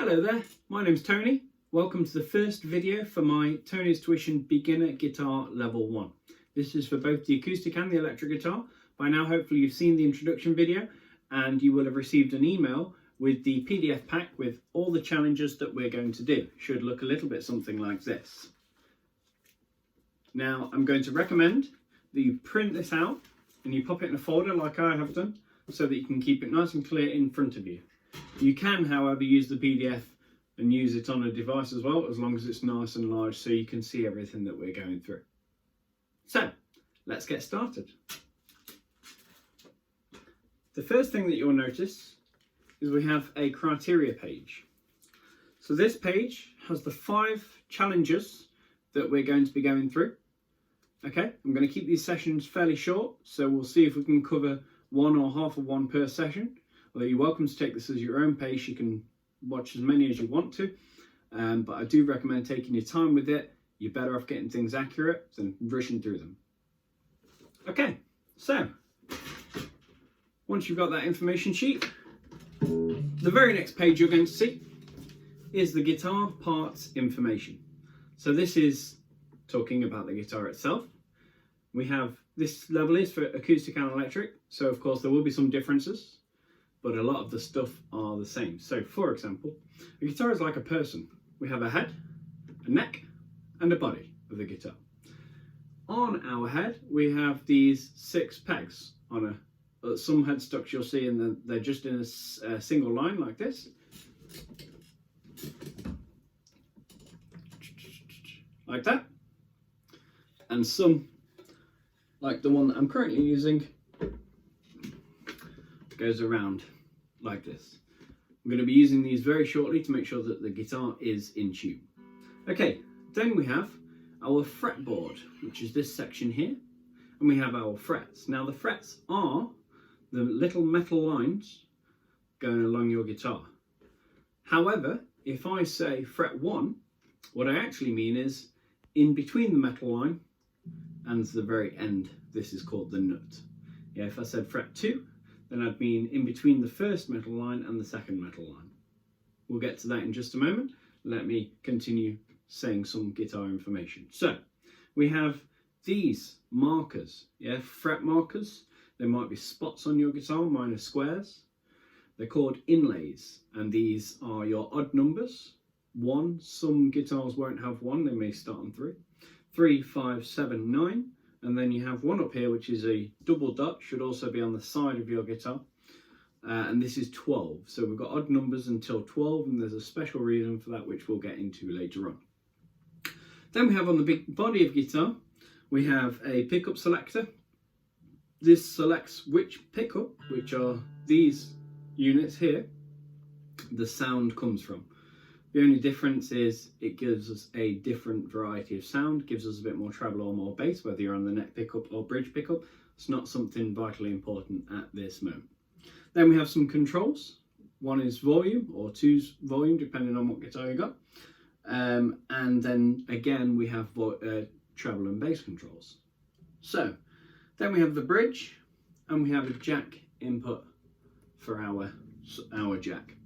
Hello there, my name's Tony. Welcome to the first video for my Tony's Tuition Beginner Guitar Level 1. This is for both the acoustic and the electric guitar. By now hopefully you've seen the introduction video and you will have received an email with the PDF pack with all the challenges that we're going to do. Should look a little bit something like this. Now I'm going to recommend that you print this out and you pop it in a folder like I have done so that you can keep it nice and clear in front of you. You can, however, use the PDF and use it on a device as well, as long as it's nice and large so you can see everything that we're going through. So, let's get started. The first thing that you'll notice is we have a criteria page. So this page has the 5 challenges that we're going to be going through. Okay, I'm going to keep these sessions fairly short, so we'll see if we can cover one or half of one per session. Although you're welcome to take this as your own pace, you can watch as many as you want to, but I do recommend taking your time with it. You're better off getting things accurate than rushing through them. Okay, so once you've got that information sheet, the very next page you're going to see is the guitar parts information. So this is talking about the guitar itself. We have, this level is for acoustic and electric, so of course there will be some differences, but a lot of the stuff are the same. So for example, a guitar is like a person. We have a head, a neck, and a body of the guitar. On our head, we have these 6 pegs on some headstocks you'll see, and they're just in a single line like this. Like that. And some, like the one that I'm currently using, goes around like this. I'm going to be using these very shortly to make sure that the guitar is in tune. Okay, then we have our fretboard, which is this section here, and we have our frets. Now the frets are the little metal lines going along your guitar. However, if I say fret 1, what I actually mean is in between the metal line and the very end. This is called the nut. Yeah, if I said fret 2, then I'd mean in between the first metal line and the second metal line. We'll get to that in just a moment. Let me continue saying some guitar information. So we have these markers, yeah, fret markers. There might be spots on your guitar, mine are squares. They're called inlays, and these are your odd numbers. 1, some guitars won't have 1, they may start on 3. 3, 5, 7, 9. And then you have one up here, which is a double dot, should also be on the side of your guitar. And this is 12. So we've got odd numbers until 12, and there's a special reason for that, which we'll get into later on. Then we have on the big body of guitar, we have a pickup selector. This selects which pickup, which are these units here, the sound comes from. The only difference is it gives us a different variety of sound, gives us a bit more treble or more bass, whether you're on the neck pickup or bridge pickup. It's not something vitally important at this moment. Then we have some controls. 1 is volume, or 2's volume, depending on what guitar you got. And then again, we have treble and bass controls. So then we have the bridge, and we have a jack input for our jack.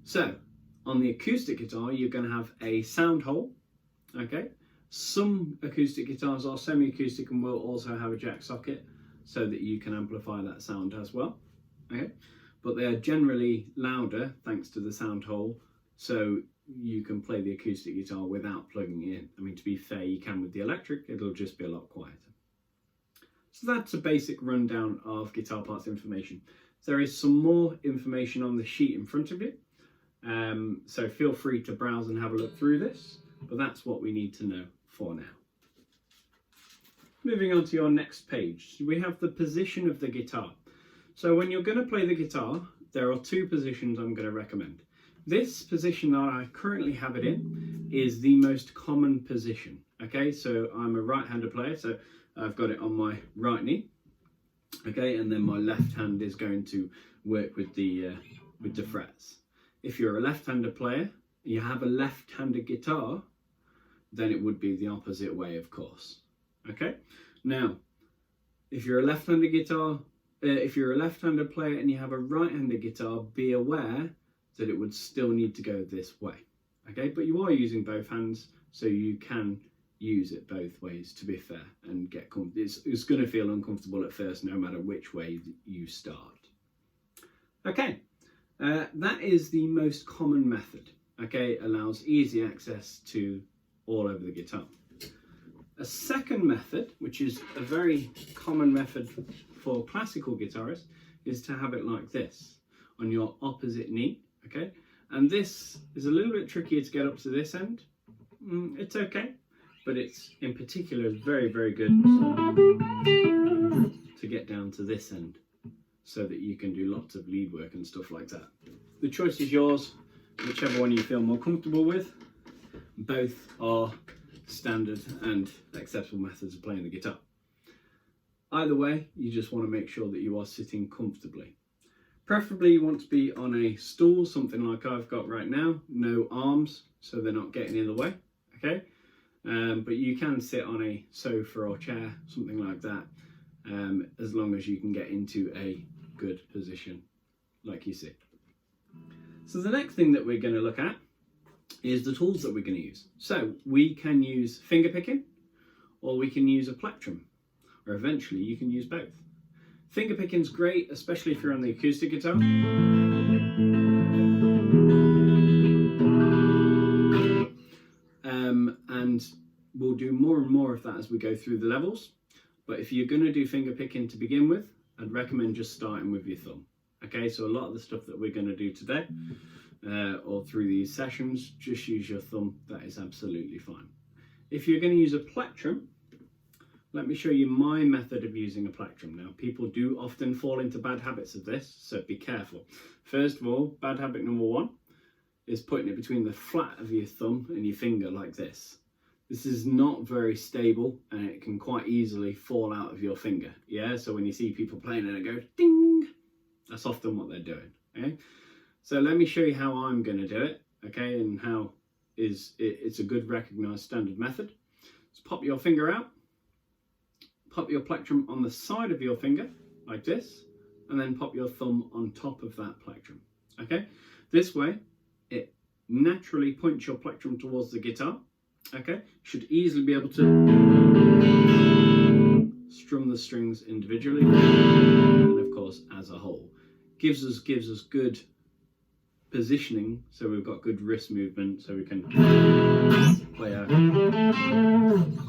So on the acoustic guitar, you're going to have a sound hole, okay? Some acoustic guitars are semi-acoustic and will also have a jack socket so that you can amplify that sound as well, okay? But they are generally louder thanks to the sound hole, so you can play the acoustic guitar without plugging it in. I mean, to be fair, you can with the electric, it'll just be a lot quieter. So that's a basic rundown of guitar parts information. There is some more information on the sheet in front of you. So feel free to browse and have a look through this, but that's what we need to know for now. Moving on to your next page, we have the position of the guitar. So when you're going to play the guitar, there are 2 positions I'm going to recommend. This position that I currently have it in is the most common position. Okay, so I'm a right-handed player, so I've got it on my right knee. Okay, and then my left hand is going to work with the frets. If you're a left-handed player, you have a left-handed guitar, then it would be the opposite way, of course. Okay? Now, if you're a left-handed player and you have a right-handed guitar, be aware that it would still need to go this way. Okay, but you are using both hands, so you can use it both ways, to be fair, and get it's going to feel uncomfortable at first no matter which way you start. Okay, that is the most common method. Okay, it allows easy access to all over the guitar. A second method, which is a very common method for classical guitarists, is to have it like this, on your opposite knee. Okay, and this is a little bit trickier to get up to this end. It's okay, but it's in particular very, very good to get down to this end so that you can do lots of lead work and stuff like that. The choice is yours, whichever one you feel more comfortable with. Both are standard and acceptable methods of playing the guitar. Either way, you just want to make sure that you are sitting comfortably. Preferably you want to be on a stool, something like I've got right now, no arms, so they're not getting in the way, okay? But you can sit on a sofa or chair, something like that, as long as you can get into a good position, like you see. So the next thing that we're going to look at is the tools that we're going to use. So we can use finger picking, or we can use a plectrum, or eventually you can use both. Finger picking is great, especially if you're on the acoustic guitar. And we'll do more and more of that as we go through the levels. But if you're going to do finger picking to begin with, I'd recommend just starting with your thumb. Okay, so a lot of the stuff that we're going to do today, or through these sessions, just use your thumb. That is absolutely fine. If you're going to use a plectrum, let me show you my method of using a plectrum. Now, people do often fall into bad habits of this, so be careful. First of all, bad habit number one is putting it between the flat of your thumb and your finger like this. This is not very stable, and it can quite easily fall out of your finger. Yeah, so when you see people playing and it goes ding, that's often what they're doing. Okay, so let me show you how I'm going to do it. Okay, and how it's a good recognized standard method. Just pop your finger out. Pop your plectrum on the side of your finger, like this, and then pop your thumb on top of that plectrum. Okay, this way it naturally points your plectrum towards the guitar. Okay, should easily be able to strum the strings individually, and of course as a whole. Gives us good positioning, so we've got good wrist movement, so we can play our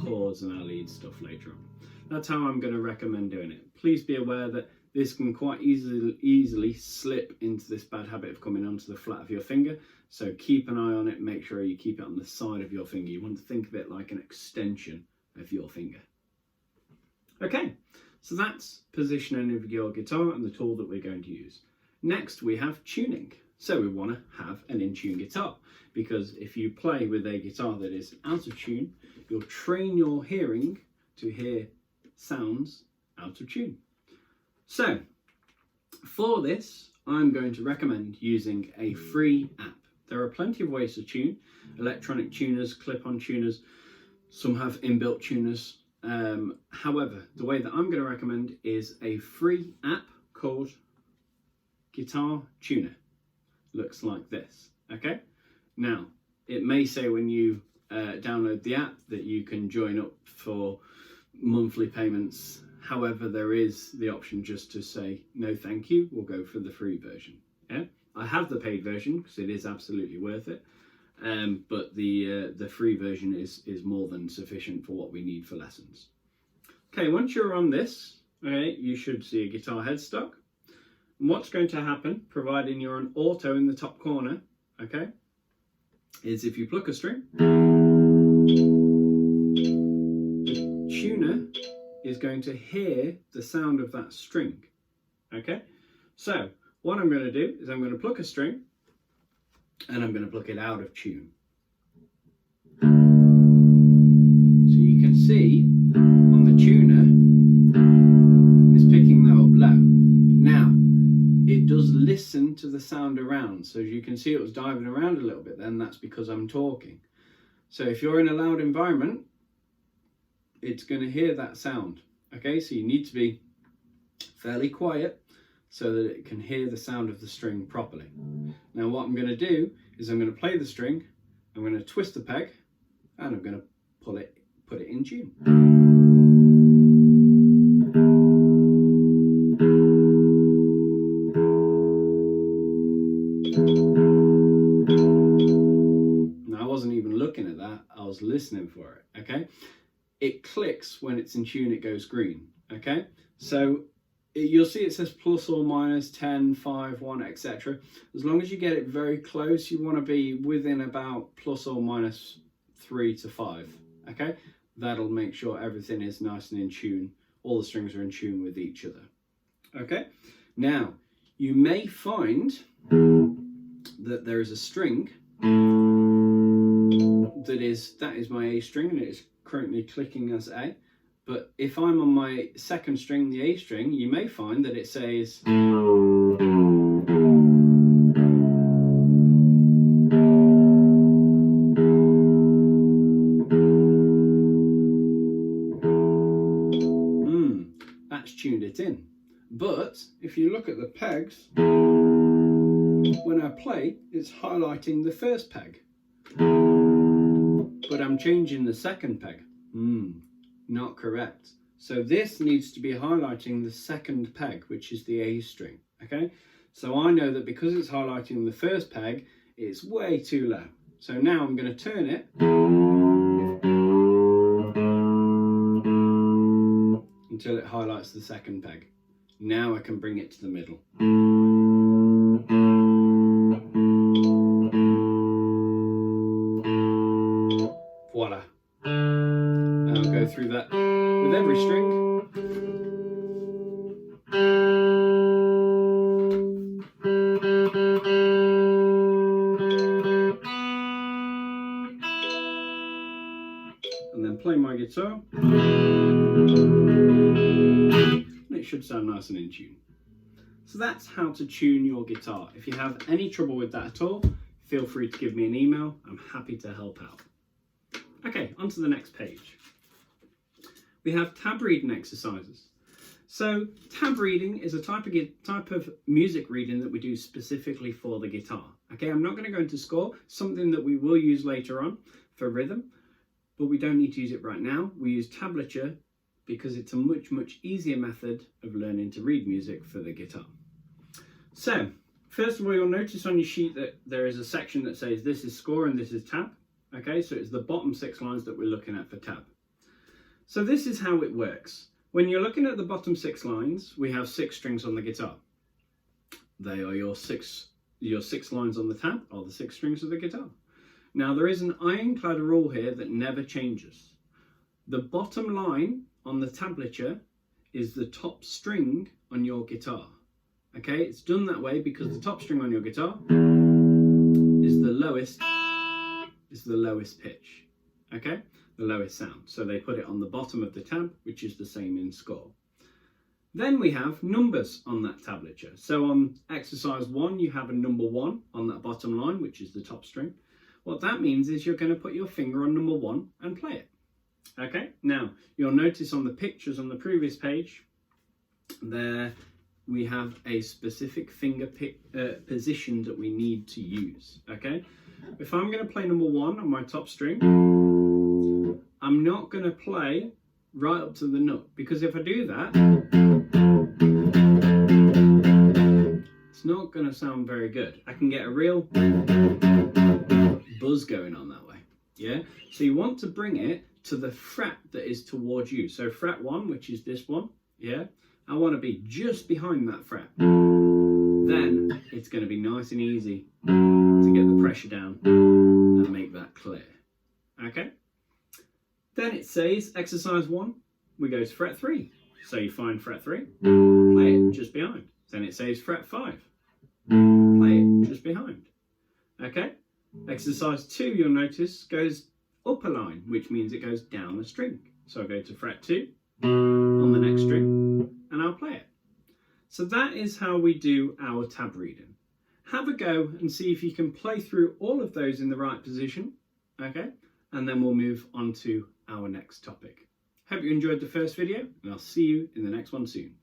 chords and our lead stuff later on. That's how I'm going to recommend doing it. Please be aware that this can quite easily slip into this bad habit of coming onto the flat of your finger. So keep an eye on it. Make sure you keep it on the side of your finger. You want to think of it like an extension of your finger. Okay, so that's positioning of your guitar and the tool that we're going to use. Next, we have tuning. So we want to have an in-tune guitar, because if you play with a guitar that is out of tune, you'll train your hearing to hear sounds out of tune. So for this, I'm going to recommend using a free app. There are plenty of ways to tune: electronic tuners, clip-on tuners, some have inbuilt tuners. However, the way that I'm going to recommend is a free app called Guitar Tuner. Looks like this. Okay, now it may say when you download the app that you can join up for monthly payments. However, there is the option just to say no thank you, we'll go for the free version. Yeah, I have the paid version because it is absolutely worth it, but the free version is more than sufficient for what we need for lessons. Okay, once you're on this, okay, you should see a guitar headstock. And what's going to happen, providing you're on auto in the top corner, okay, is if you pluck a string, tuner is going to hear the sound of that string. Okay, so what I'm going to do is I'm going to pluck a string and I'm going to pluck it out of tune. So you can see on the tuner it's picking that up low. Now it does listen to the sound around, so as you can see it was diving around a little bit then. That's because I'm talking. So if you're in a loud environment, it's going to hear that sound. Okay, so you need to be fairly quiet so that it can hear the sound of the string properly. Now what I'm going to do is I'm going to play the string, I'm going to twist the peg, and I'm going to put it in tune. Now I wasn't even looking at that, I was listening for it, okay? It clicks when it's in tune, it goes green, okay? So you'll see it says plus or minus 10, 5, 1, etc. As long as you get it very close, you want to be within about plus or minus 3 to 5, okay? That'll make sure everything is nice and in tune. All the strings are in tune with each other, okay? Now, you may find that there is a string that is my A string, and it is currently clicking as A. But if I'm on my second string, the A string, you may find that it says that's tuned it in. But if you look at the pegs, when I play, it's highlighting the first peg. But I'm changing the second peg. Not correct. So this needs to be highlighting the second peg, which is the A string, okay? So I know that because it's highlighting the first peg, it's way too low. So now I'm going to turn it until it highlights the second peg. Now I can bring it to the middle. Voila. And I'll go through that with every string. And then play my guitar. And it should sound nice and in tune. So that's how to tune your guitar. If you have any trouble with that at all, feel free to give me an email. I'm happy to help out. Okay, on to the next page. We have tab reading exercises. So tab reading is a type of music reading that we do specifically for the guitar. Okay, I'm not going to go into score, something that we will use later on for rhythm, but we don't need to use it right now. We use tablature because it's a much easier method of learning to read music for the guitar. So, first of all, you'll notice on your sheet that there is a section that says this is score and this is tab. Okay, so it's the bottom 6 lines that we're looking at for tab. So this is how it works. When you're looking at the bottom 6 lines, we have 6 strings on the guitar. They are your six lines on the tab, are the 6 strings of the guitar. Now there is an ironclad rule here that never changes. The bottom line on the tablature is the top string on your guitar. Okay, it's done that way because the top string on your guitar is the lowest pitch, okay, the lowest sound. So they put it on the bottom of the tab, which is the same in score. Then we have numbers on that tablature. So on exercise 1, you have a number 1 on that bottom line, which is the top string. What that means is you're going to put your finger on number 1 and play it. Okay, now you'll notice on the pictures on the previous page, there we have a specific finger position that we need to use. Okay, if I'm going to play number 1 on my top string, I'm not going to play right up to the note, because if I do that, it's not going to sound very good. I can get a real buzz going on that way. Yeah, so you want to bring it to the fret that is towards you. So fret 1, which is this one, yeah, I want to be just behind that fret. Then it's going to be nice and easy to get the pressure down and make that clear. Okay, then it says exercise 1, we go to fret 3. So you find fret 3, play it just behind. Then it says fret 5, play it just behind. Okay, exercise 2, you'll notice, goes up a line, which means it goes down a string. So I go to fret 2 on the next string and I'll play it. So that is how we do our tab reading. Have a go and see if you can play through all of those in the right position, okay? And then we'll move on to our next topic. Hope you enjoyed the first video, and I'll see you in the next one soon.